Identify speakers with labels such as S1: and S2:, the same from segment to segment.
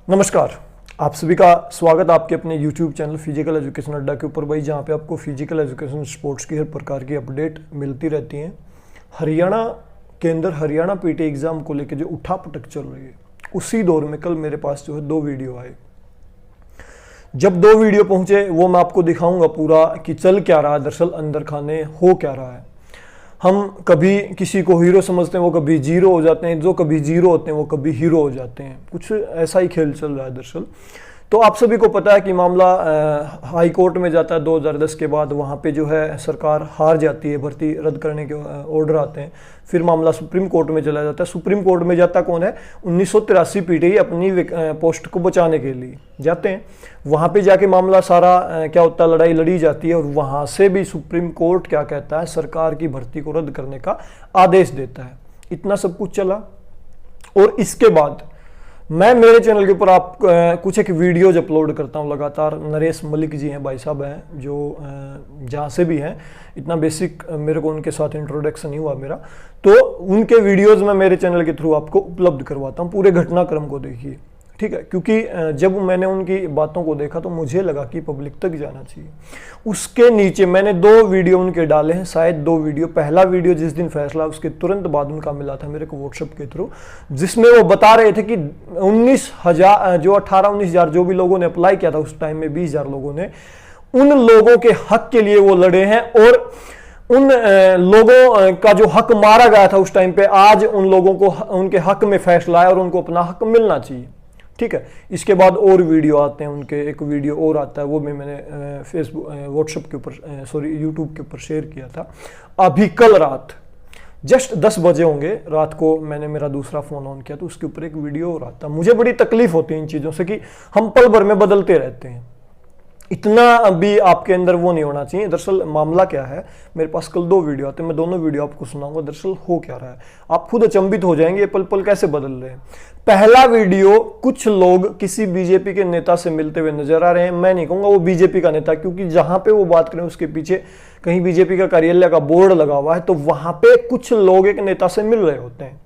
S1: नमस्कार, आप सभी का स्वागत है आपके अपने YouTube चैनल फिजिकल एजुकेशन अड्डा के ऊपर भाई, जहाँ पे आपको फिजिकल एजुकेशन स्पोर्ट्स की हर प्रकार की अपडेट मिलती रहती हैं। हरियाणा के अंदर हरियाणा पीटी एग्ज़ाम को लेकर जो उठापटक चल रही है, उसी दौर में कल मेरे पास जो है 2 वीडियो आए। जब 2 वीडियो पहुँचे वो मैं आपको दिखाऊँगा पूरा कि चल क्या रहा है, दरअसल अंदर खाने हो क्या रहा है। हम कभी किसी को हीरो समझते हैं, वो कभी जीरो हो जाते हैं, जो कभी जीरो होते हैं वो कभी हीरो हो जाते हैं। कुछ ऐसा ही खेल चल रहा है दरअसल। तो आप सभी को पता है कि मामला हाई कोर्ट में जाता है 2010 के बाद। वहाँ पे जो है सरकार हार जाती है, भर्ती रद्द करने के ऑर्डर आते हैं। फिर मामला सुप्रीम कोर्ट में चला जाता है। सुप्रीम कोर्ट में जाता कौन है? 1983 पीटी अपनी पोस्ट को बचाने के लिए जाते हैं। वहाँ पे जाके मामला सारा क्या होता है, लड़ाई लड़ी जाती है और वहाँ से भी सुप्रीम कोर्ट क्या कहता है, सरकार की भर्ती को रद्द करने का आदेश देता है। इतना सब कुछ चला और इसके बाद मैं मेरे चैनल के ऊपर आप कुछ एक वीडियोज अपलोड करता हूँ लगातार। नरेश मलिक जी हैं, भाई साहब हैं जो जहाँ से भी हैं। इतना बेसिक मेरे को उनके साथ इंट्रोडक्शन ही हुआ मेरा, तो उनके वीडियोज मैं मेरे चैनल के थ्रू आपको उपलब्ध करवाता हूँ। पूरे घटनाक्रम को देखिए, ठीक है, क्योंकि जब मैंने उनकी बातों को देखा तो मुझे लगा कि पब्लिक तक जाना चाहिए। उसके नीचे मैंने 2 वीडियो उनके डाले हैं, शायद 2 वीडियो। पहला वीडियो जिस दिन फैसला उसके तुरंत बाद उनका मिला था मेरे को व्हाट्सएप के थ्रू, जिसमें वो बता रहे थे कि 19,000 जो 18-19,000 जो भी लोगों ने अप्लाई किया था उस टाइम में, 20,000 लोगों ने, उन लोगों के हक के लिए वो लड़े हैं और उन लोगों का जो हक मारा गया था उस टाइम पे, आज उन लोगों को उनके हक में फैसला है और उनको अपना हक मिलना चाहिए। ठीक है, इसके बाद और वीडियो आते हैं उनके। एक वीडियो और आता है, वो भी मैंने फेसबुक व्हाट्सएप के ऊपर सॉरी यूट्यूब के ऊपर शेयर किया था। अभी कल रात जस्ट 10 बजे होंगे रात को मैंने मेरा दूसरा फ़ोन ऑन किया तो उसके ऊपर एक वीडियो और आता। मुझे बड़ी तकलीफ होती है इन चीज़ों से कि हम पल भर में बदलते रहते हैं। इतना भी आपके अंदर वो नहीं होना चाहिए। दरअसल मामला क्या है, मेरे पास कल 2 वीडियो आते हैं, मैं दोनों वीडियो आपको सुनाऊंगा। दरअसल हो क्या रहा है, आप खुद अचंभित हो जाएंगे, पल पल कैसे बदल रहे हैं। पहला वीडियो, कुछ लोग किसी बीजेपी के नेता से मिलते हुए नजर आ रहे हैं। मैं नहीं कहूंगा वो बीजेपी का नेता, क्योंकि जहां पे वो बात करें उसके पीछे कहीं बीजेपी का कार्यालय का बोर्ड लगा हुआ है, तो वहां पे कुछ लोग एक नेता से मिल रहे होते हैं।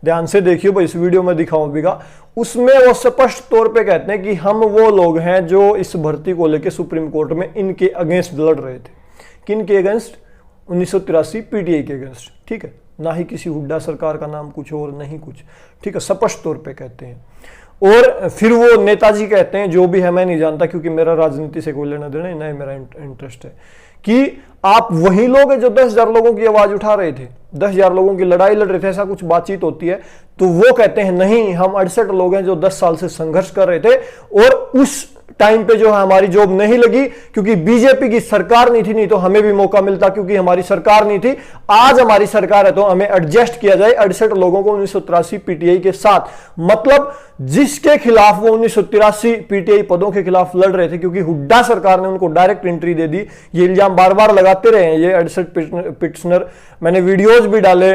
S1: ध्यान से देखिए भाई, इस वीडियो में दिखाऊं बीगा, उसमें वो स्पष्ट तौर पे कहते हैं कि हम वो लोग हैं जो इस भर्ती को लेकर सुप्रीम कोर्ट में इनके अगेंस्ट लड़ रहे थे। किन के अगेंस्ट? 1983 पीटीआई के अगेंस्ट। ठीक है, ना ही किसी हुड्डा सरकार का नाम कुछ और नहीं कुछ, ठीक है, स्पष्ट तौर पे कहते हैं। और फिर वो नेताजी कहते हैं, जो भी है मैं नहीं जानता क्योंकि मेरा राजनीति से कोई लेना देना नहीं, मेरा इंटरेस्ट है, कि आप वही लोग हैं जो 10,000 लोगों की आवाज उठा रहे थे, 10,000 लोगों की लड़ाई लड़ रहे थे, ऐसा कुछ बातचीत होती है। तो वो कहते हैं नहीं, हम 68 लोग हैं जो 10 साल से संघर्ष कर रहे थे और उस टाइम पे जो है हमारी जॉब नहीं लगी क्योंकि बीजेपी की सरकार नहीं थी, नहीं तो हमें भी मौका मिलता क्योंकि हमारी सरकार नहीं थी। आज हमारी सरकार है तो हमें एडजस्ट किया जाए 68 लोगों को 1983 पीटीआई के साथ। मतलब जिसके खिलाफ वो 1983 पीटीआई पदों के खिलाफ लड़ रहे थे, क्योंकि हुड्डा सरकार ने उनको डायरेक्ट एंट्री दे दी। ये इल्जाम बार बार लगाते रहे हैं ये 68 पिटिशनर। मैंने वीडियोज भी डाले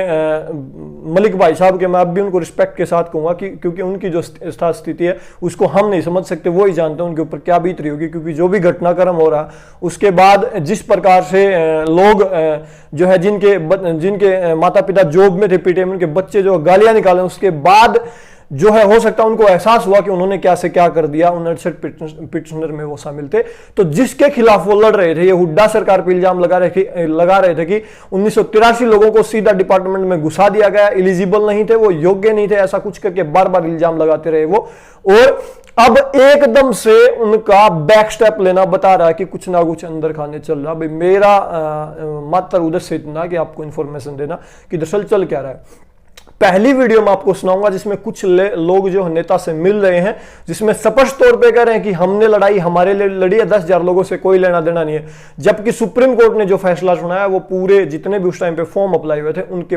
S1: मलिक भाई साहब के, मैं अब भी उनको रिस्पेक्ट के साथ कहूंगा कि क्योंकि उनकी जो स्थिति है उसको हम नहीं समझ सकते, वो ही जानते हैं उनके ऊपर क्या बीत रही होगी। क्योंकि जो भी घटनाक्रम हो रहा उसके बाद जिस प्रकार से लोग जो है जिनके माता पिता जॉब में थे पीटीआई में, उनके बच्चे जो गालियां निकाले, उसके बाद जो है हो सकता है उनको एहसास हुआ कि उन्होंने क्या से क्या कर दिया। 69 पिटिशनर में वो शामिल थे। तो जिसके खिलाफ वो लड़ रहे थे, ये हुड्डा सरकार पर इल्जाम लगा रहे थे कि 1983 लोगों को सीधा डिपार्टमेंट में घुसा दिया गया, एलिजिबल नहीं थे, वो योग्य नहीं थे, ऐसा कुछ करके बार बार इल्जाम लगाते रहे वो। और अब एकदम से उनका बैक स्टेप लेना बता रहा है कि कुछ ना कुछ अंदर खाने चल रहा। भाई मेरा मात्र उद्देश्य इतना कि आपको इंफॉर्मेशन देना कि दरअसल चल क्या रहा है। पहली वीडियो में आपको सुनाऊंगा जिसमें कुछ लोग जो नेता से मिल रहे हैं, जिसमें स्पष्ट तौर पे कह रहे हैं कि हमने लड़ाई हमारे लिए लड़ी है, 10,000 लोगों से कोई लेना देना नहीं है। जबकि सुप्रीम कोर्ट ने जो फैसला सुनाया वो पूरे जितने भी उस टाइम पे फॉर्म अप्लाई हुए थे उनके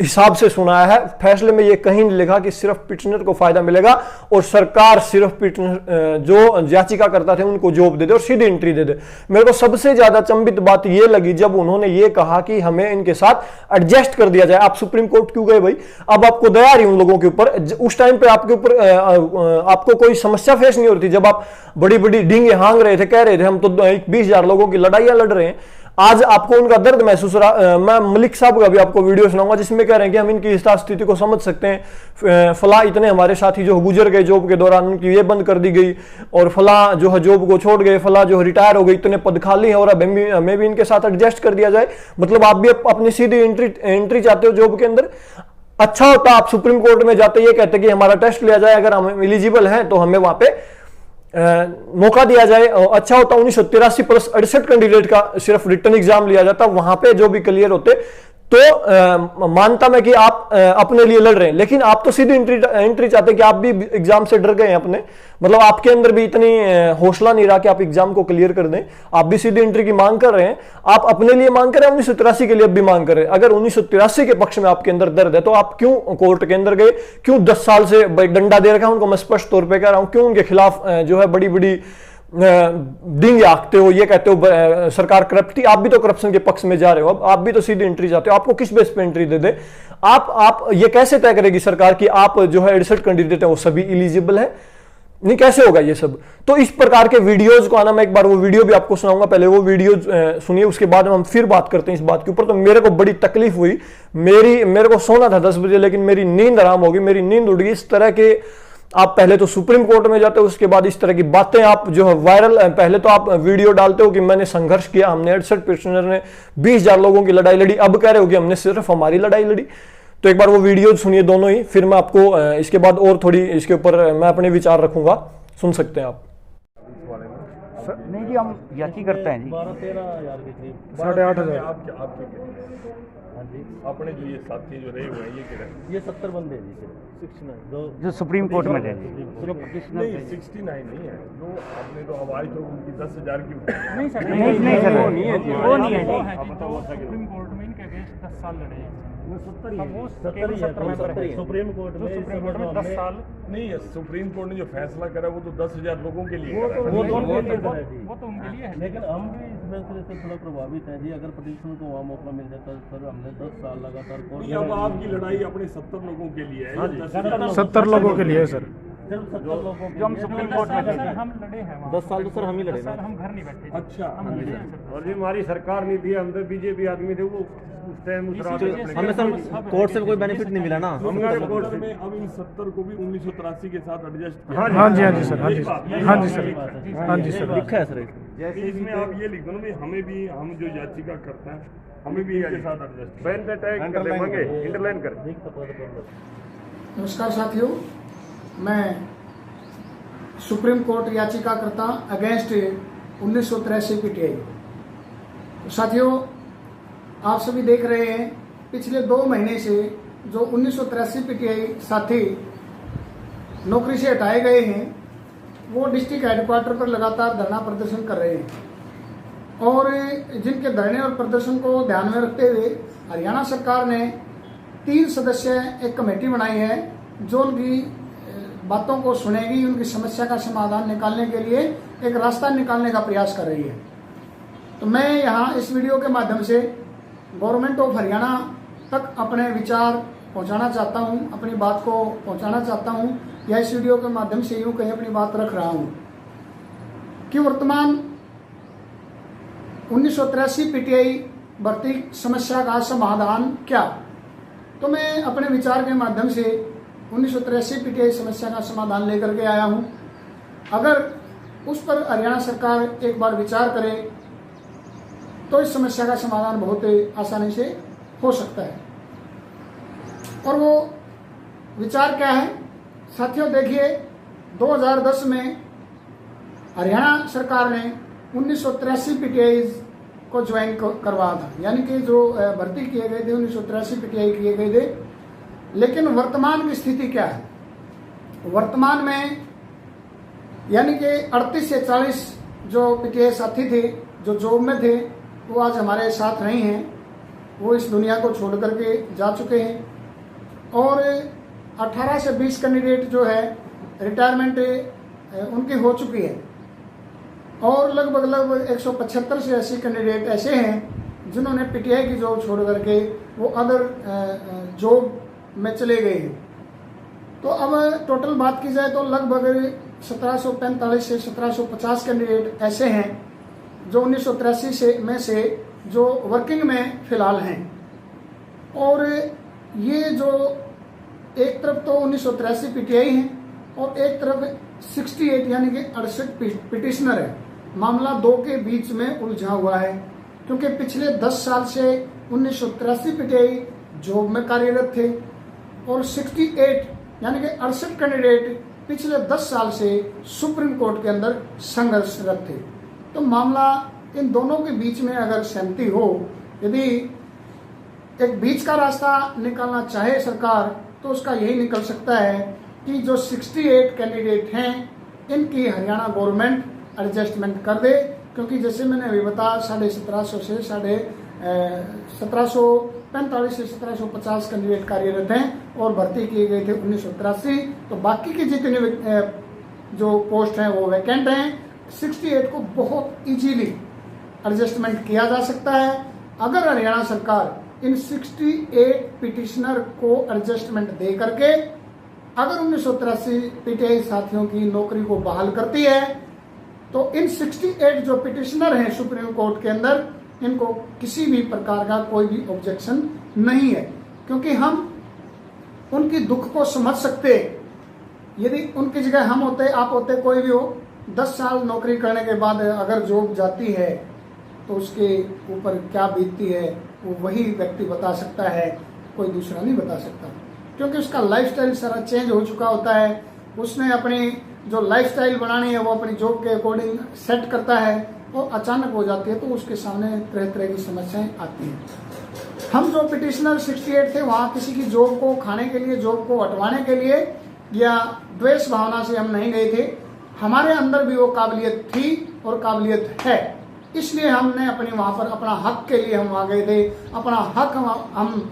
S1: हिसाब से सुनाया है। फैसले में यह कहीं नहीं लिखा कि सिर्फ पिटिशनर को फायदा मिलेगा और सरकार सिर्फ पिटिशनर जो याचिका करता थे उनको जॉब दे दे और सीधी एंट्री दे दे। मेरे को सबसे ज्यादा चंबित बात यह लगी जब उन्होंने ये कहा कि हमें इनके साथ एडजस्ट कर दिया जाए। आप सुप्रीम कोर्ट क्यों गए भाई? अब आपको दया रही उन लोगों के ऊपर। उस टाइम पे आपके ऊपर आपको कोई समस्या फेस नहीं हो रही थी जब आप बड़ी बड़ी डींगे हांग रहे थे, कह रहे थे हम तो 20,000 लोगों की लड़ाइयां लड़ रहे हैं। आज आपको उनका दर्द महसूस रहा। मैं मलिक साहब का भी आपको वीडियो सुनाऊंगा जिसमें कह रहे हैं कि हम इनकी स्थिति को समझ सकते हैं। फला इतने हमारे साथी जो गुजर गए जॉब के दौरान, उनकी ये बंद कर दी गई, और फला जो है जॉब को छोड़ गए, फला जो रिटायर हो गई, इतने पद खाली हैं और अब हमें भी इनके साथ एडजस्ट कर दिया जाए। मतलब आप भी अपनी सीधी एंट्री चाहते हो जॉब के अंदर। अच्छा होता आप सुप्रीम कोर्ट में जाते, ये कहते कि हमारा टेस्ट लिया जाए, अगर हम एलिजिबल हैं तो हमें वहां पे मौका दिया जाए। अच्छा होता 1983 प्लस 68 कैंडिडेट का सिर्फ रिटर्न एग्जाम लिया जाता, वहां पे जो भी क्लियर होते तो मानता मैं कि आप अपने लिए लड़ रहे हैं। लेकिन आप तो सीधी एंट्री चाहते हैं कि आप भी एग्जाम से डर गए हैं अपने, मतलब आपके अंदर भी इतनी हौसला नहीं रहा कि आप एग्जाम को क्लियर कर दें। आप भी सीधी एंट्री की मांग कर रहे हैं, आप अपने लिए मांग कर रहे हैं, 1983 के लिए भी मांग कर रहे हैं। अगर 1983 के पक्ष में आपके अंदर दर्द है तो आप क्यों कोर्ट के अंदर गए, क्यों 10 साल से डंडा दे रखा है उनको, मैं स्पष्ट तौर पर कह रहा हूं, क्यों उनके खिलाफ जो है बड़ी बड़ी डिंग आंकते हो, ये कहते हो सरकार करप्ट थी। आप भी तो करप्शन के पक्ष में जा रहे हो, अब आप भी तो सीधी एंट्री चाहते हो। आपको किस बेस पे एंट्री दे दे? आप ये कैसे तय करेगी सरकार कि आप जो है 68 कैंडिडेट है वो सभी एलिजिबल है? नहीं, कैसे होगा ये सब? तो इस प्रकार के वीडियोज को आना, मैं एक बार वो वीडियो भी आपको सुनाऊंगा, पहले वो वीडियो सुनिए, उसके बाद हम फिर बात करते हैं इस बात के ऊपर। तो मेरे को बड़ी तकलीफ हुई, मेरे को सोना था 10 बजे, लेकिन मेरी नींद आराम होगी, मेरी नींद उड़ गई। इस तरह के आप पहले तो सुप्रीम कोर्ट में जाते हो, उसके बाद इस तरह की बातें आप जो है वायरल, पहले तो आप वीडियो डालते हो कि मैंने संघर्ष किया, हमने 68 प्रिजनर ने 20,000 लोगों की लड़ाई लड़ी, अब कह रहे हो कि हमने सिर्फ हमारी लड़ाई लड़ी। तो एक बार वो वीडियो सुनिए दोनों ही, फिर मैं आपको इसके बाद और थोड़ी इसके ऊपर मैं अपने विचार रखूंगा, सुन सकते हैं आप।
S2: नहीं जी, हम याची करते हैं जी
S3: 12-13 हज़ार के करीब,
S1: 8,500
S3: हाँ जी।
S4: अपने जो ये साथी जो रहे हुए हैं ये किधर?
S3: ये 70 बंदे हैं जी, 69
S2: जो सुप्रीम कोर्ट में थे जी,
S3: सुप्रीम
S2: जो
S3: कोर्ट।
S2: पिटिशनर
S4: नहीं,
S2: थे।
S4: 69 नहीं है जो आपने तो आवाज तो उनकी 10,000 की
S3: नहीं सर,
S2: नहीं सर,
S3: वो नहीं है जी,
S2: वो नहीं है जी।
S5: सुप्रीम कोर्ट में इनके अगेंस्ट 10 साल लड़े हैं।
S3: वो 70 ही
S5: अब वो
S3: है, 70 ही है,
S5: 70 मेंबर है।
S3: सुप्रीम कोर्ट में
S5: सुप्रीम कोर्ट में 10 साल,
S4: नहीं है। सुप्रीम कोर्ट ने जो फैसला करा वो तो 10,000 लोगों के लिए
S3: वो
S4: करा
S3: तो
S4: है।
S3: वो
S5: वो
S3: दोनों के लिए
S5: तो
S3: है जी।
S5: वो तो उनके लिए है।
S3: लेकिन हम भी इस फैसले से थोड़ा प्रभावित हैं जी। अगर पिटिशन को वहाँ मौका मिल जाता सर, हमने 10 साल लगातार कोर्ट
S4: नहीं, अब आपकी लड़ाई अपने 70 लोगों के लिए है।
S3: हाँ जी,
S6: 70 लोगों के लिए सर।
S3: सिर्फ 70 लोगों
S2: जो हम सुप्रीम कोर्ट में थे।
S5: हम लड़े हैं वहाँ।
S3: 10 साल तो सर हम ही लड़े
S5: 10
S3: ना।
S5: साल हम घर नहीं बैठे।
S4: अच्छा,
S5: हम लड़े हैं सर।
S7: और जी हमारी सरकार नहीं थी, हम तो बीजेपी आदमी थे, वो उस टाइम उस रात
S3: हमें सर कोर्ट से कोई बेनिफिट नहीं मिला ना।
S4: हमारे कोर्ट में अब इन 70 को भी 1983 के साथ एडजस्ट किया।
S6: हाँ जी, हाँ जी सर, हाँ जी सर, हाँ जी सर, हाँ जी सर।
S3: लिखा है सर
S4: जैसे इसमें आप ये लिख दो ना भी हमें भी, हम जो याचिका करते हैं हमें भी इनके साथ एडजस्ट
S7: बैन पे टैग कर देंगे, इंटरलाइन कर।
S8: नमस्कार साथियों, मैं सुप्रीम कोर्ट याचिकाकर्ता अगेंस्ट 1983 पीटीआई। साथियों, आप सभी देख रहे हैं पिछले 2 महीने से जो 1983 पीटीआई साथी नौकरी से हटाए गए हैं वो डिस्ट्रिक्ट हेडक्वार्टर पर लगातार धरना प्रदर्शन कर रहे हैं। और जिनके धरने और प्रदर्शन को ध्यान में रखते हुए हरियाणा सरकार ने 3 सदस्य एक कमेटी बनाई है जो उनकी बातों को सुनेगी, उनकी समस्या का समाधान निकालने के लिए एक रास्ता निकालने का प्रयास कर रही है। तो मैं यहाँ इस वीडियो के माध्यम से गवर्नमेंट ऑफ हरियाणा तक अपने विचार पहुँचाना चाहता हूँ, अपनी बात को पहुँचाना चाहता हूँ, या इस वीडियो के माध्यम से यूँ कहीं अपनी बात रख रहा हूँ कि वर्तमान 1983 पीटीआई भर्ती समस्या का समाधान क्या। तो मैं अपने विचार के माध्यम से 1983 पीटीआई समस्या का समाधान लेकर के आया हूं। अगर उस पर हरियाणा सरकार एक बार विचार करे तो इस समस्या का समाधान बहुत आसानी से हो सकता है। और वो विचार क्या है साथियों? देखिए, 2010 में हरियाणा सरकार ने 1983 पीटीआई को ज्वाइन करवाया था, यानी कि जो भर्ती किए गए थे 1983 पीटीआई किए गए थे। लेकिन वर्तमान की स्थिति क्या है? वर्तमान में यानी कि 38 से 40 जो पीटीआई साथी थे जो जॉब में थे वो आज हमारे साथ नहीं हैं, वो इस दुनिया को छोड़ करके जा चुके हैं। और 18 से 20 कैंडिडेट जो है रिटायरमेंट उनकी हो चुकी है। और लगभग 175 से 80 कैंडिडेट ऐसे हैं जिन्होंने पीटीआई की जॉब छोड़ करके वो अदर जॉब में चले गए हैं। तो अब टोटल बात की जाए तो लगभग 1745 से 1750 कैंडिडेट ऐसे हैं जो 1983 में से जो वर्किंग में फिलहाल हैं। और ये जो एक तरफ तो 1983 पीटीआई है और एक तरफ 68 यानी कि 68 पिटिशनर है। मामला दो के बीच में उलझा हुआ है, क्योंकि पिछले 10 साल से 1983 पीटीआई जॉब में कार्यरत थे और 68 यानी कि 68 कैंडिडेट पिछले 10 साल से सुप्रीम कोर्ट के अंदर संघर्षरत थे। तो मामला इन दोनों के बीच में अगर सहमति हो, यदि एक बीच का रास्ता निकालना चाहे सरकार, तो उसका यही निकल सकता है कि जो 68 कैंडिडेट हैं इनकी हरियाणा गवर्नमेंट एडजस्टमेंट कर दे, क्योंकि जैसे मैंने अभी बताया 1750 से 1745 से 1750 कैंडिडेट कार्यरत हैं और भर्ती किए गए थे 1983। तो बाकी की जितने जो पोस्ट हैं वो वैकेंट हैं। 68 को बहुत इजीली एडजस्टमेंट किया जा सकता है अगर हरियाणा सरकार इन 68 पिटिशनर को एडजस्टमेंट दे करके अगर 1983 पीटीआई साथियों की नौकरी को बहाल करती है, तो इन 68 जो पिटिशनर हैं सुप्रीम कोर्ट के अंदर, इनको किसी भी प्रकार का कोई भी ऑब्जेक्शन नहीं है, क्योंकि हम उनकी दुख को समझ सकते। यदि उनकी जगह हम होते, आप होते, कोई भी हो, 10 साल नौकरी करने के बाद अगर जॉब जाती है तो उसके ऊपर क्या बीतती है वो वही व्यक्ति बता सकता है, कोई दूसरा नहीं बता सकता, क्योंकि उसका लाइफस्टाइल सारा चेंज हो चुका होता है। उसने अपनी जो लाइफस्टाइल बनानी है वो अपनी जॉब के अकॉर्डिंग सेट करता है, वो अचानक हो जाती है तो उसके सामने तरह तरह की समस्याएं आती हैं। हम जो पिटिशनर 68 थे वहाँ किसी की जॉब को खाने के लिए, जॉब को हटवाने के लिए या द्वेष भावना से हम नहीं गए थे। हमारे अंदर भी वो काबिलियत थी और काबिलियत है, इसलिए हमने अपने वहाँ पर अपना हक के लिए हम वहाँ गए थे। अपना हक हम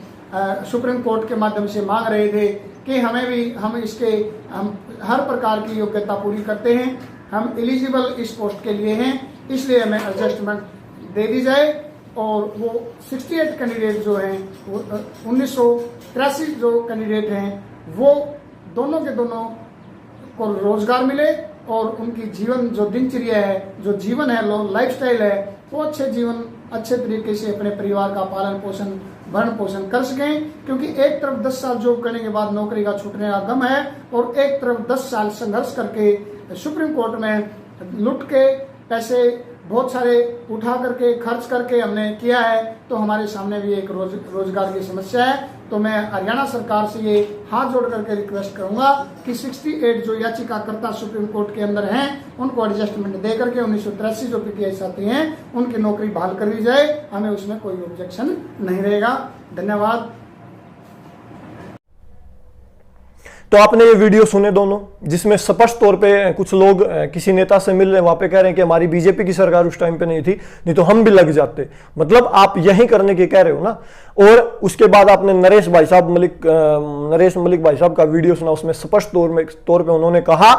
S8: सुप्रीम कोर्ट के माध्यम से मांग रहे थे कि हमें भी, हम हर प्रकार की योग्यता पूरी करते हैं, हम एलिजिबल इस पोस्ट के लिए हैं, इसलिए हमें एडजस्टमेंट दे दी जाए। और वो 68 कैंडिडेट जो हैं, वो 1983 जो कैंडिडेट हैं, वो दोनों के दोनों को रोजगार मिले और उनकी जीवन जो दिनचर्या है, जो जीवन है, लाइफस्टाइल है, वो अच्छे तरीके से अपने परिवार का पालन पोषण, भरण पोषण कर सकें। क्योंकि एक तरफ 10 साल जॉब करने के बाद नौकरी का छूटने का गम है और एक तरफ 10 साल संघर्ष करके सुप्रीम कोर्ट में लुट के पैसे बहुत सारे उठा करके खर्च करके हमने किया है, तो हमारे सामने भी एक रोजगार की समस्या है। तो मैं हरियाणा सरकार से ये हाथ जोड़ करके रिक्वेस्ट करूंगा कि 68 जो याचिकाकर्ता सुप्रीम कोर्ट के अंदर हैं उनको एडजस्टमेंट दे करके 1983 जो पीटीआई साथी हैं उनकी नौकरी बहाल कर दी जाए। हमें उसमें कोई ऑब्जेक्शन नहीं रहेगा। धन्यवाद।
S1: तो आपने ये वीडियो सुने दोनों, जिसमें स्पष्ट तौर पे कुछ लोग किसी नेता से मिल रहे हैं, वहां पे कह रहे हैं कि हमारी बीजेपी की सरकार उस टाइम पे नहीं थी, नहीं तो हम भी लग जाते। मतलब आप यही करने की कह रहे हो ना। और उसके बाद आपने नरेश मलिक भाई साहब का वीडियो सुना, उसमें स्पष्ट तौर पे उन्होंने कहा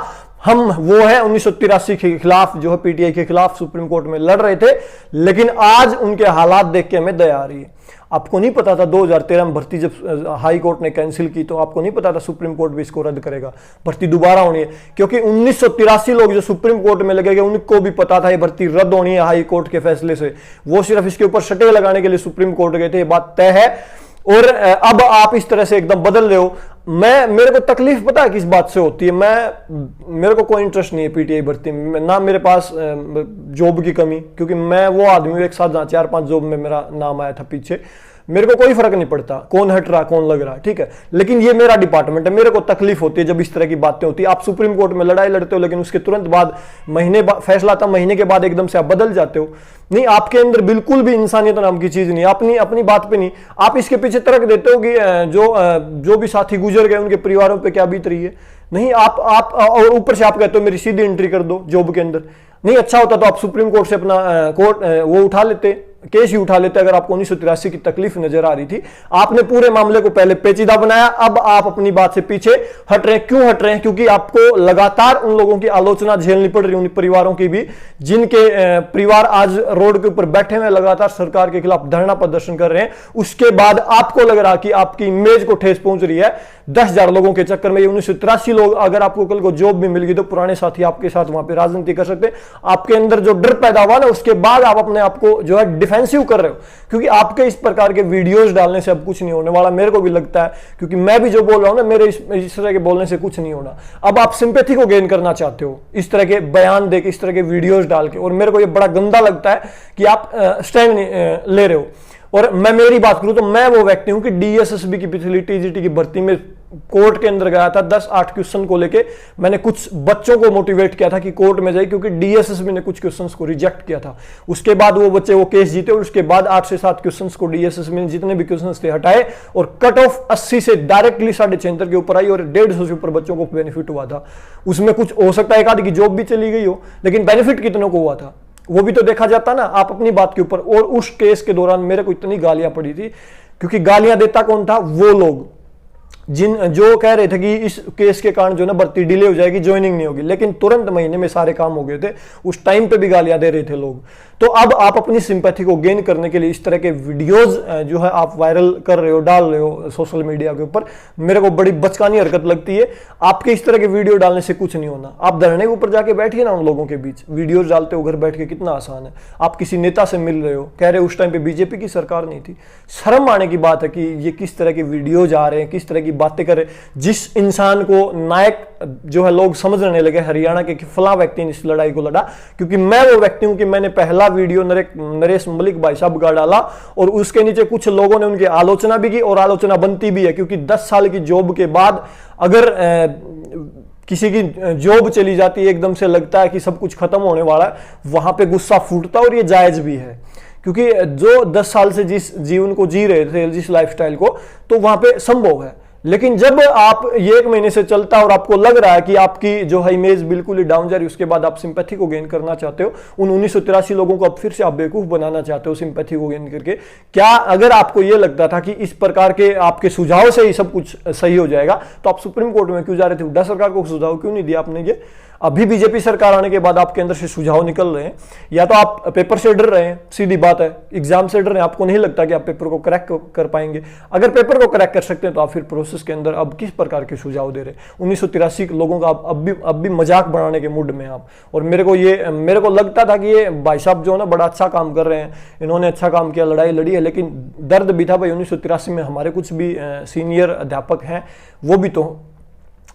S1: हम वो है 1983 के खिलाफ, जो है पीटीआई के खिलाफ सुप्रीम कोर्ट में लड़ रहे थे, लेकिन आज उनके हालात देख के हमें दया आ रही है। आपको नहीं पता था 2013 में भर्ती जब हाई कोर्ट ने कैंसिल की, तो आपको नहीं पता था सुप्रीम कोर्ट भी इसको रद्द करेगा, भर्ती दोबारा होनी है। क्योंकि 1983 लोग जो सुप्रीम कोर्ट में लगे गए उनको भी पता था ये भर्ती रद्द होनी है हाई कोर्ट के फैसले से, वो सिर्फ इसके ऊपर सटे लगाने के लिए सुप्रीम कोर्ट गए थे, ये बात तय है। और अब आप इस तरह से एकदम बदल रहे हो। मेरे को तकलीफ पता है किस बात से होती है। मेरे को कोई इंटरेस्ट नहीं है पीटीआई भर्ती में, ना मेरे पास जॉब की कमी, क्योंकि मैं वो आदमी हूं एक साथ जहां 4-5 जॉब में मेरा नाम आया था पीछे। मेरे को कोई फर्क नहीं पड़ता कौन हट रहा कौन लग रहा, ठीक है, लेकिन ये मेरा डिपार्टमेंट है। मेरे को तकलीफ होती है जब इस तरह की बातें होती है। आप सुप्रीम कोर्ट में लड़ाई लड़ते हो, लेकिन उसके तुरंत बाद फैसला था, महीने के बाद एकदम से आप बदल जाते हो। नहीं, आपके अंदर बिल्कुल भी इंसानियत नाम की चीज नहीं, अपनी बात पे नहीं, आप इसके पीछे तर्क देते हो कि जो भी साथी गुजर गए उनके परिवारों पे क्या बीत रही है। नहीं, आप और ऊपर से आप कहते हो मेरी सीधी एंट्री कर दो जॉब के अंदर। नहीं, अच्छा होता तो आप सुप्रीम कोर्ट से अपना वो उठा लेते, केस ही उठा लेते अगर आपको 1983 की तकलीफ नजर आ रही थी। आपने पूरे मामले को पहले पेचीदा बनाया, अब आप अपनी बात से पीछे हट रहे हैं। क्यों हट रहे हैं? क्योंकि आपको लगातार उन लोगों की आलोचना झेलनी पड़ रही है, उन परिवारों की भी जिनके परिवार आज रोड के ऊपर बैठे हुए लगातार सरकार के खिलाफ धरना प्रदर्शन कर रहे हैं। उसके बाद आपको लग रहा कि आपकी इमेज को ठेस पहुंच रही है 10,000 लोगों के चक्कर में। ये 1983 लोग, अगर आपको कल को जॉब भी मिल गई तो पुराने साथी आपके साथ वहां पर राजनीति कर सकते हैं। आपके अंदर जो डर पैदा हुआ ना, उसके बाद आप अपने आप को जो है डिफेंसिव कर रहे हो, क्योंकि आपके इस प्रकार के वीडियोस डालने से अब कुछ नहीं होने वाला, मेरे को भी लगता है, क्योंकि मैं भी जो बोल रहा हूं ना, मेरे इस तरह के बोलने से कुछ नहीं होना। अब आप सिंपैथी को गेन करना चाहते हो इस तरह के बयान देके, इस तरह के वीडियोस डाल के, और मेरे को ये बड़ा गंदा लगता है कि आप स्टैंड ले रहे हो। और मैं मेरी बात करूं तो मैं वो व्यक्ति हूं कि डीएसएसबी की पिछली टीजीटी की भर्ती में कोर्ट के अंदर गया था, 10-8 क्वेश्चन को लेके मैंने कुछ बच्चों को मोटिवेट किया था कि कोर्ट में जाए, क्योंकि डीएसएसबी ने कुछ क्वेश्चंस को रिजेक्ट किया था। उसके बाद वो बच्चे वो केस जीते, और उसके बाद 8 से 7 क्वेश्चंस को डीएसएसबी ने जितने भी क्वेश्चंस थे हटाए, और कट ऑफ 80 से डायरेक्टली 76.5 के ऊपर आई, और 150 से ऊपर बच्चों को बेनिफिट हुआ था। उसमें कुछ हो सकता है एक आधी की जॉब भी चली गई हो, लेकिन बेनिफिट कितनों को हुआ था वो भी तो देखा जाता ना, आप अपनी बात के ऊपर। और उस केस के दौरान मेरे को इतनी गालियां पड़ी थी, क्योंकि गालियां देता कौन था? वो लोग जो कह रहे थे कि इस केस के कारण जो ना भर्ती डिले हो जाएगी, ज्वाइनिंग नहीं होगी, लेकिन तुरंत महीने में सारे काम हो गए थे। उस टाइम पे भी गालियां दे रहे थे लोग। तो अब आप अपनी सिंपैथी को गेन करने के लिए इस तरह के वीडियोस जो है आप वायरल कर रहे हो, डाल रहे हो सोशल मीडिया के ऊपर, मेरे को बड़ी बचकानी हरकत लगती है। आपके इस तरह के वीडियो डालने से कुछ नहीं होना। आप धरने के ऊपर जाके बैठिए ना उन लोगों के बीच, वीडियोस डालते हो घर बैठ के, कितना आसान है। आप किसी नेता से मिल रहे हो, कह रहे हो उस टाइम पे बीजेपी की सरकार नहीं थी। शर्म आने की बात है कि ये किस तरह के वीडियोज आ रहे हैं, किस तरह की बातें कर रहे हैं। जिस इंसान को नायक जो है लोग समझने लगे हरियाणा के कि फला व्यक्ति ने इस लड़ाई को लड़ा, क्योंकि मैं वो व्यक्ति हूं कि मैंने पहला वीडियो नरेश मलिक भाई साहब का डाला, और उसके नीचे कुछ लोगों ने उनकी आलोचना भी की, और आलोचना बनती भी है, क्योंकि 10 साल की जॉब के बाद अगर किसी की जॉब चली जाती है, एकदम से लगता है कि सब कुछ खत्म होने वाला है, वहां पे गुस्सा फूटता, और ये जायज भी है, क्योंकि जो 10 साल से जिस जीवन को जी रहे थे, जिस लाइफस्टाइल को, तो वहां पे संभव है। लेकिन जब आप ये 1 महीने से चलता और आपको लग रहा है कि आपकी जो है इमेज बिल्कुल ही डाउन जा रही है, उसके बाद आप सिंपैथी को गेन करना चाहते हो, उन 1983 लोगों को अब फिर से आप बेवकूफ बनाना चाहते हो सिंपैथी को गेन करके। क्या अगर आपको ये लगता था कि इस प्रकार के आपके सुझाव से ही सब कुछ सही हो जाएगा, तो आप सुप्रीम कोर्ट में क्यों जा रहे थे? हुड्डा सरकार को सुझाव क्यों नहीं दिया आपने? ये अभी बीजेपी सरकार आने के बाद आपके अंदर से सुझाव निकल रहे हैं, या तो आप पेपर से डर रहे हैं, सीधी बात है, एग्जाम से डर रहे हैं, आपको नहीं लगता कि आप पेपर को क्रैक कर पाएंगे। अगर पेपर को क्रैक कर सकते हैं तो आप फिर प्रोसेस के अंदर अब किस प्रकार के सुझाव दे रहे हैं? 1983 लोगों का अब भी मजाक बनाने के मूड में आप। और मेरे को लगता था कि ये भाई साहब जो है ना बड़ा अच्छा काम कर रहे हैं, इन्होंने अच्छा काम किया, लड़ाई लड़ी है, लेकिन दर्द भी था भाई। 1983 में हमारे कुछ भी सीनियर अध्यापक हैं, वो भी तो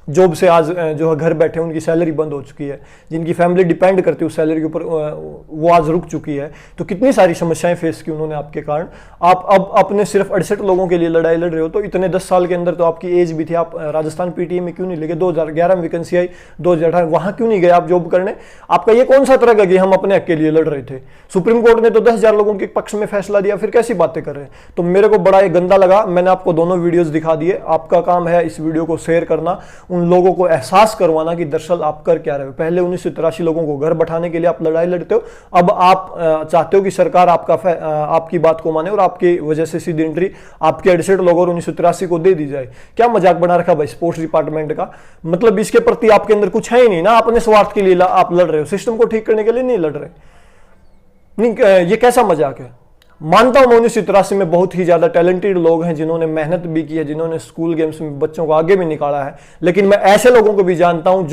S1: जॉब से आज जो है घर बैठे, उनकी सैलरी बंद हो चुकी है, जिनकी फैमिली डिपेंड करती है उस सैलरी के ऊपर, वो आज रुक चुकी है। तो कितनी सारी समस्याएं फेस की उन्होंने आपके कारण। आप अब अपने सिर्फ 68 लोगों के लिए लड़ाई लड़ रहे हो, तो इतने 10 साल के अंदर तो आपकी एज भी थी। आप राजस्थान पीटीए में क्यों नहीं लगे? 2011 में वैकेंसी आई, 2018 वहां क्यों नहीं गए आप जॉब करने? आपका ये कौन सा तरह का कि हम अपने हक के लिए लड़ रहे थे? सुप्रीम कोर्ट ने तो 10,000 लोगों के पक्ष में फैसला दिया, फिर कैसी बातें कर रहे हैं? तो मेरे को बड़ा ये गंदा लगा। मैंने आपको दोनों वीडियोस दिखा दिए। आपका काम है इस वीडियो को शेयर करना, उन लोगों को एहसास करवाना कि दरअसल आप कर क्या रहे हो। पहले 1983 लोगों को घर बैठाने के लिए आप लड़ाई लड़ते हो, अब आप चाहते हो कि सरकार आपकी बात को माने और आपकी वजह से सीधी एंट्री आपके 68 लोगों और 1983 को दे दी जाए। क्या मजाक बना रखा भाई स्पोर्ट्स डिपार्टमेंट का? मतलब इसके प्रति आपके अंदर कुछ है ही नहीं ना, अपने स्वार्थ के लिए आप लड़ रहे हो, सिस्टम को ठीक करने के लिए नहीं लड़ रहे। नहीं, ये कैसा मजाक है? मानता हूं 1983 में बहुत ही ज्यादा टैलेंटेड लोग हैं जिन्होंने मेहनत भी की है, जिन्होंने स्कूल गेम्स में बच्चों को आगे भी निकाला है, लेकिन मैं ऐसे लोगों को भी जानता हूं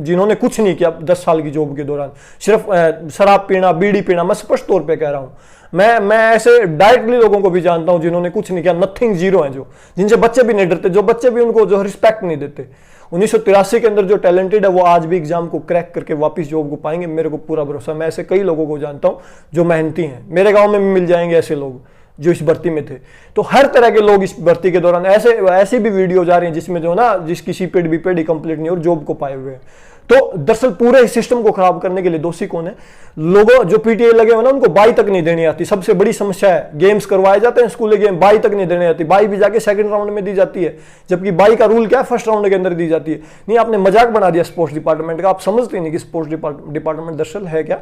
S1: जिन्होंने कुछ नहीं किया 10 साल की जॉब के दौरान, सिर्फ शराब पीना, बीड़ी पीना। मैं स्पष्ट तौर पे कह रहा हूं, मैं ऐसे डायरेक्टली लोगों को भी जानता हूं जिन्होंने कुछ नहीं किया, नथिंग, जीरो है, जो जिनसे बच्चे भी नहीं डरते, जो बच्चे भी उनको जो रिस्पेक्ट नहीं देते। 1983 के अंदर जो टैलेंटेड है वो आज भी एग्जाम को क्रैक करके वापस जॉब को पाएंगे, मेरे को पूरा भरोसा। मैं ऐसे कई लोगों को जानता हूं जो मेहनती हैं, मेरे गांव में भी मिल जाएंगे ऐसे लोग जो इस भर्ती में थे। तो हर तरह के लोग इस भर्ती के दौरान ऐसी भी वीडियो जा रही हैं जिसमें जो ना जिसकी सीपेड बीपेड कंप्लीट नहीं और जॉब को पाए हुए हैं। तो दरअसल पूरे सिस्टम को खराब करने के लिए दोषी कौन है? लोगों जो पीटीए लगे हुए ना उनको बाई तक नहीं देनी आती। सबसे बड़ी समस्या है, गेम्स करवाए जाते हैं स्कूल गेम, बाई तक नहीं देनी आती। बाई भी जाके सेकंड राउंड में दी जाती है, जबकि बाई का रूल क्या है? फर्स्ट राउंड के अंदर दी जाती है। नहीं, आपने मजाक बना दिया स्पोर्ट्स डिपार्टमेंट का। आप समझते नहीं कि स्पोर्ट्स डिपार्टमेंट दरअसल है क्या।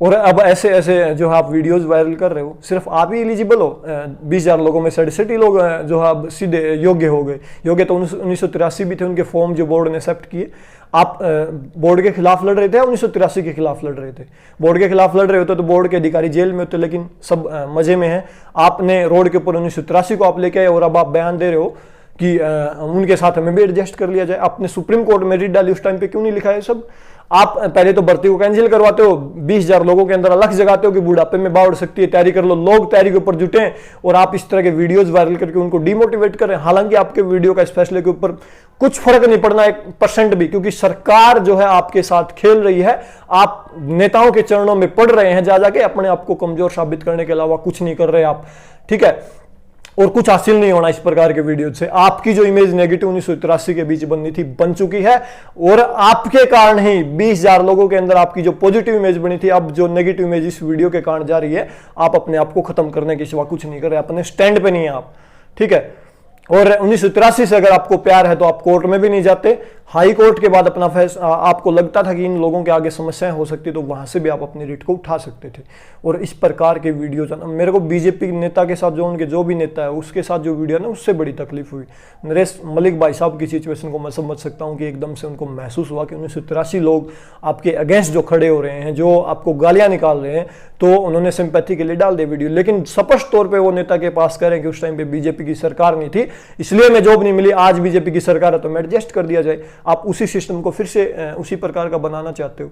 S1: और अब ऐसे जो है आप वीडियोस वायरल कर रहे हो, सिर्फ आप ही एलिजिबल हो। 20,000 लोगों में 67 लोग जो है अब सीधे योग्य हो गए। योग्य तो 1983 भी थे, उनके फॉर्म जो बोर्ड ने एक्सेप्ट किए। आप बोर्ड के खिलाफ लड़ रहे थे, 1983 के खिलाफ लड़ रहे थे। बोर्ड के खिलाफ लड़ रहे होते तो बोर्ड के अधिकारी जेल में होते, लेकिन सब मजे में है। आपने रोड के ऊपर 1983 को आप लेके आए और अब आप बयान दे रहे हो कि उनके साथ हमें भी एडजस्ट कर लिया जाए। आपने सुप्रीम कोर्ट में रिट डाली, उस टाइम पे क्यों नहीं लिखा है सब? आप पहले तो भर्ती को कैंसिल करवाते हो, 20,000 लोगों के अंदर अलग जगाते हो कि बुढ़ापे में बाढ़ सकती है, तैयारी कर लो, लोग तैयारी के ऊपर जुटे हैं, और आप इस तरह के वीडियोस वायरल करके उनको डिमोटिवेट कर रहे हैं। हालांकि आपके वीडियो का इस फैसले के ऊपर कुछ फर्क नहीं पड़ना 1% भी, क्योंकि सरकार जो है आपके साथ खेल रही है। आप नेताओं के चरणों में पड़ रहे हैं जा जाके, अपने आप को कमजोर साबित करने के अलावा कुछ नहीं कर रहे आप, ठीक है। और कुछ हासिल नहीं होना इस प्रकार के वीडियो से। आपकी जो इमेज नेगेटिव 1983 के बीच बननी थी, बन चुकी है, और आपके कारण ही 20,000 लोगों के अंदर आपकी जो पॉजिटिव इमेज बनी थी, अब जो नेगेटिव इमेज इस वीडियो के कारण जा रही है, आप अपने आप को खत्म करने के सिवा कुछ नहीं कर रहे, अपने स्टैंड पे नहीं है आप, ठीक है। और 1983 से अगर आपको प्यार है तो आप कोर्ट में भी नहीं जाते। हाई कोर्ट के बाद अपना फैसला, आपको लगता था कि इन लोगों के आगे समस्याएं हो सकती, तो वहां से भी आप अपनी रिट को उठा सकते थे। और इस प्रकार के वीडियो, मेरे को बीजेपी नेता के साथ, जो उनके जो भी नेता है उसके साथ जो वीडियो ना, उससे बड़ी तकलीफ हुई। नरेश मलिक भाई साहब की सिचुएशन को मैं समझ सकता हूँ कि एकदम से उनको महसूस हुआ कि 1983 लोग आपके अगेंस्ट जो खड़े हो रहे हैं, जो आपको गालियां निकाल रहे हैं, तो उन्होंने सिंपैथी के लिए डाल दे वीडियो। लेकिन स्पष्ट तौर पर वो नेता के पास कह रहे हैं कि उस टाइम पे बीजेपी की सरकार नहीं थी, इसलिए मैं जॉब नहीं मिली, आज बीजेपी की सरकार है तो मैं एडजस्ट कर दिया जाए। आप उसी सिस्टम को फिर से उसी प्रकार का बनाना चाहते हो।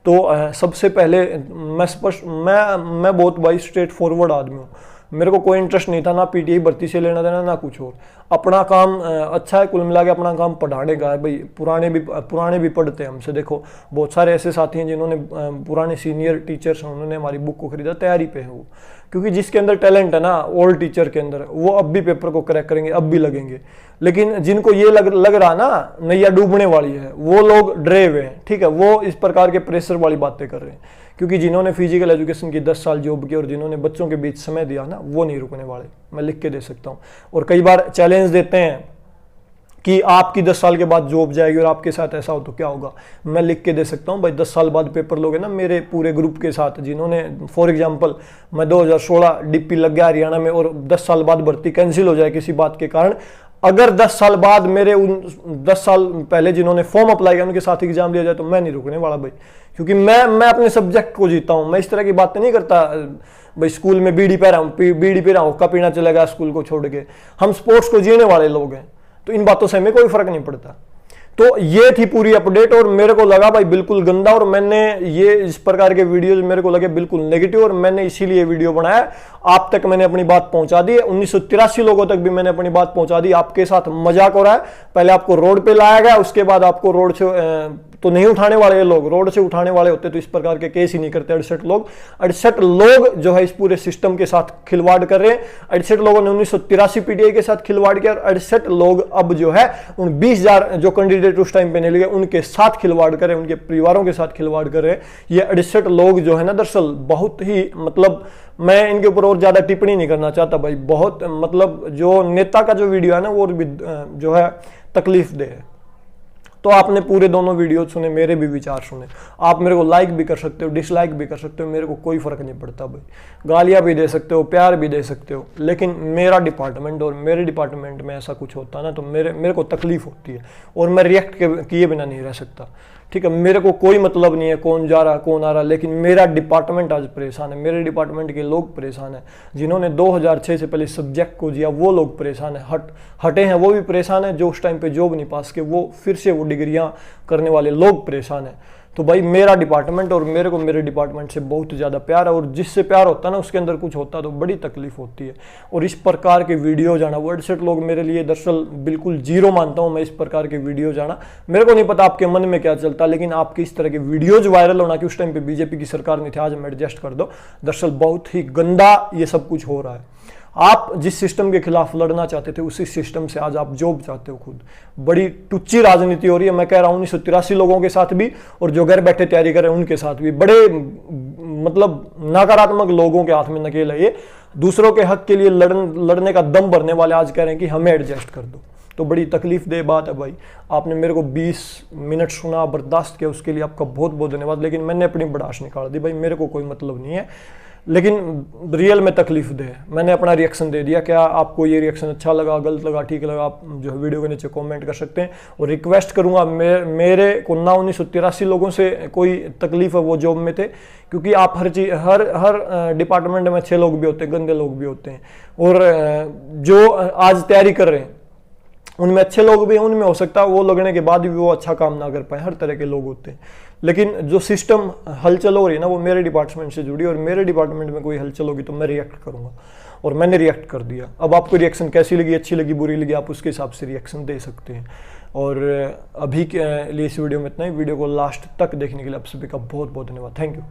S1: तो सबसे पहले मैं बहुत भाई स्ट्रेट फॉरवर्ड आदमी हूँ। मेरे को कोई इंटरेस्ट नहीं था ना पीटीआई भर्ती से लेना देना, ना कुछ और। अपना काम अच्छा है, कुल मिला के अपना काम पढ़ाने का है भाई। पुराने भी पढ़ते हैं हमसे। देखो बहुत सारे ऐसे साथी हैं जिन्होंने, पुराने सीनियर टीचर्स हैं, उन्होंने हमारी बुक को खरीदा, तैयारी पे है वो। क्योंकि जिसके अंदर टैलेंट है ना ओल्ड टीचर के अंदर, वो अब भी पेपर को क्रैक करेंगे, अब भी लगेंगे। लेकिन जिनको ये लग रहा ना नैया डूबने वाली है, वो लोग डरे हुए हैं, ठीक है। वो इस प्रकार के प्रेशर वाली बातें कर रहे हैं, क्योंकि जिन्होंने फिजिकल एजुकेशन की 10 साल जॉब की और जिन्होंने बच्चों के बीच समय दिया ना, वो नहीं रुकने वाले। मैं लिख के दे सकता हूँ। और कई बार चैलेंज देते हैं कि आपकी 10 साल के बाद जॉब जाएगी और आपके साथ ऐसा हो तो क्या होगा। मैं लिख के दे सकता हूँ भाई, 10 साल बाद पेपर लोगे ना मेरे पूरे ग्रुप के साथ, जिन्होंने फॉर एग्जांपल मैं 2016 डीपी लग गया हरियाणा में, और 10 साल बाद भर्ती कैंसिल हो जाए किसी बात के कारण, अगर 10 साल बाद मेरे उन 10 साल पहले जिन्होंने फॉर्म अप्लाई किया उनके साथ एग्जाम दिया जाए, तो मैं नहीं रुकने वाला भाई। क्योंकि मैं अपने सब्जेक्ट को जीता हूँ। मैं इस तरह की बातें नहीं करता भाई, स्कूल में बीड़ी पी रहा हूँ, हुक्का पीना चलेगा स्कूल को छोड़ के। हम स्पोर्ट्स को जीने वाले लोग हैं, तो इन बातों से हमें कोई फर्क नहीं पड़ता। तो ये थी पूरी अपडेट, और मेरे को लगा भाई बिल्कुल गंदा, और मैंने ये इस प्रकार के वीडियोज मेरे को लगे बिल्कुल नेगेटिव, और मैंने इसीलिए वीडियो बनाया। आप तक मैंने अपनी बात पहुंचा दी। 1983 लोगों तक भी मैंने अपनी बात पहुंचा दी। आपके साथ मजाक हो रहा है। पहले आपको रोड पे लाया गया, उसके बाद आपको रोड से तो नहीं उठाने वाले लोग, रोड से उठाने वाले होते तो इस प्रकार के केस ही नहीं करते। 68 लोग जो है इस पूरे सिस्टम के साथ खिलवाड़ कर रहे हैं। 68 लोगों ने 1983 पीटीआई के साथ खिलवाड़ किया, और 68 लोग अब जो है उन 20,000 जो कैंडिडेट उस टाइम पे नहीं लगे उनके साथ खिलवाड़ कर रहे हैं, उनके परिवारों के साथ खिलवाड़ कर रहे हैं। ये 68 लोग जो है ना, दरअसल बहुत ही, मतलब मैं इनके ऊपर और ज्यादा टिप्पणी नहीं करना चाहता भाई। बहुत मतलब जो नेता का जो वीडियो है ना, वो भी जो है तकलीफ दे है। तो आपने पूरे दोनों वीडियो सुने, मेरे भी विचार सुने। आप मेरे को लाइक भी कर सकते हो, डिसलाइक भी कर सकते हो, मेरे को कोई फर्क नहीं पड़ता भाई। गालियां भी दे सकते हो, प्यार भी दे सकते हो, लेकिन मेरा डिपार्टमेंट और मेरे डिपार्टमेंट में ऐसा कुछ होता ना, तो मेरे को तकलीफ होती है, और मैं रिएक्ट किए बिना नहीं रह सकता, ठीक है। मेरे को कोई मतलब नहीं है कौन जा रहा कौन आ रहा, लेकिन मेरा डिपार्टमेंट आज परेशान है। मेरे डिपार्टमेंट के लोग परेशान हैं। जिन्होंने 2006 से पहले सब्जेक्ट को जिया वो लोग परेशान है। हटे हैं वो भी परेशान है। जो उस टाइम पे जॉब नहीं पास के, वो फिर से वो डिग्रियां करने वाले लोग परेशान हैं। तो भाई मेरा डिपार्टमेंट, और मेरे को मेरे डिपार्टमेंट से बहुत ज़्यादा प्यार है, और जिससे प्यार होता है ना उसके अंदर कुछ होता है तो बड़ी तकलीफ होती है। और इस प्रकार के वीडियो जाना, 68 लोग मेरे लिए दरअसल बिल्कुल जीरो मानता हूँ मैं इस प्रकार के वीडियो जाना। मेरे को नहीं पता आपके मन में क्या चलता, लेकिन आपके इस तरह के वीडियोज वायरल होना कि उस टाइम पे बीजेपी की सरकार नहीं थी, आज हम एडजस्ट कर दो, दरअसल बहुत ही गंदा ये सब कुछ हो रहा है। आप जिस सिस्टम के खिलाफ लड़ना चाहते थे उसी सिस्टम से आज आप जॉब चाहते हो खुद। बड़ी टुच्ची राजनीति हो रही है। मैं कह रहा हूँ 1983 लोगों के साथ भी, और जो घर बैठे तैयारी कर रहे हैं उनके साथ भी। बड़े मतलब नकारात्मक लोगों के हाथ में नकेल है ये। दूसरों के हक के लिए लड़ने का दम भरने वाले आज कह रहे हैं कि हमें एडजस्ट कर दो। तो बड़ी तकलीफ दे बात है भाई। आपने मेरे को 20 मिनट सुना, बर्दाश्त किया, उसके लिए आपका बहुत बहुत धन्यवाद। लेकिन मैंने अपनी बर्दाश्त निकाल दी भाई, मेरे को कोई मतलब नहीं है, लेकिन रियल में तकलीफ दे। मैंने अपना रिएक्शन दे दिया। क्या आपको ये रिएक्शन अच्छा लगा, गलत लगा, ठीक लगा, आप जो है वीडियो के नीचे कमेंट कर सकते हैं। और रिक्वेस्ट करूंगा, मेरे को ना 1983 लोगों से कोई तकलीफ है वो जॉब में थे, क्योंकि आप हर डिपार्टमेंट में अच्छे लोग भी होते हैं, गंदे लोग भी होते हैं। और जो आज तैयारी कर रहे हैं उनमें अच्छे लोग भी हैं, उनमें हो सकता है वो लगने के बाद भी वो अच्छा काम ना कर पाए, हर तरह के लोग होते हैं। लेकिन जो सिस्टम हलचल हो रही है ना वो मेरे डिपार्टमेंट से जुड़ी, और मेरे डिपार्टमेंट में कोई हलचल होगी तो मैं रिएक्ट करूंगा, और मैंने रिएक्ट कर दिया। अब आपको रिएक्शन कैसी लगी, अच्छी लगी, बुरी लगी, आप उसके हिसाब से रिएक्शन दे सकते हैं। और अभी के लिए इस वीडियो में इतना ही। वीडियो को लास्ट तक देखने के लिए आप सभी का बहुत बहुत धन्यवाद। Thank you.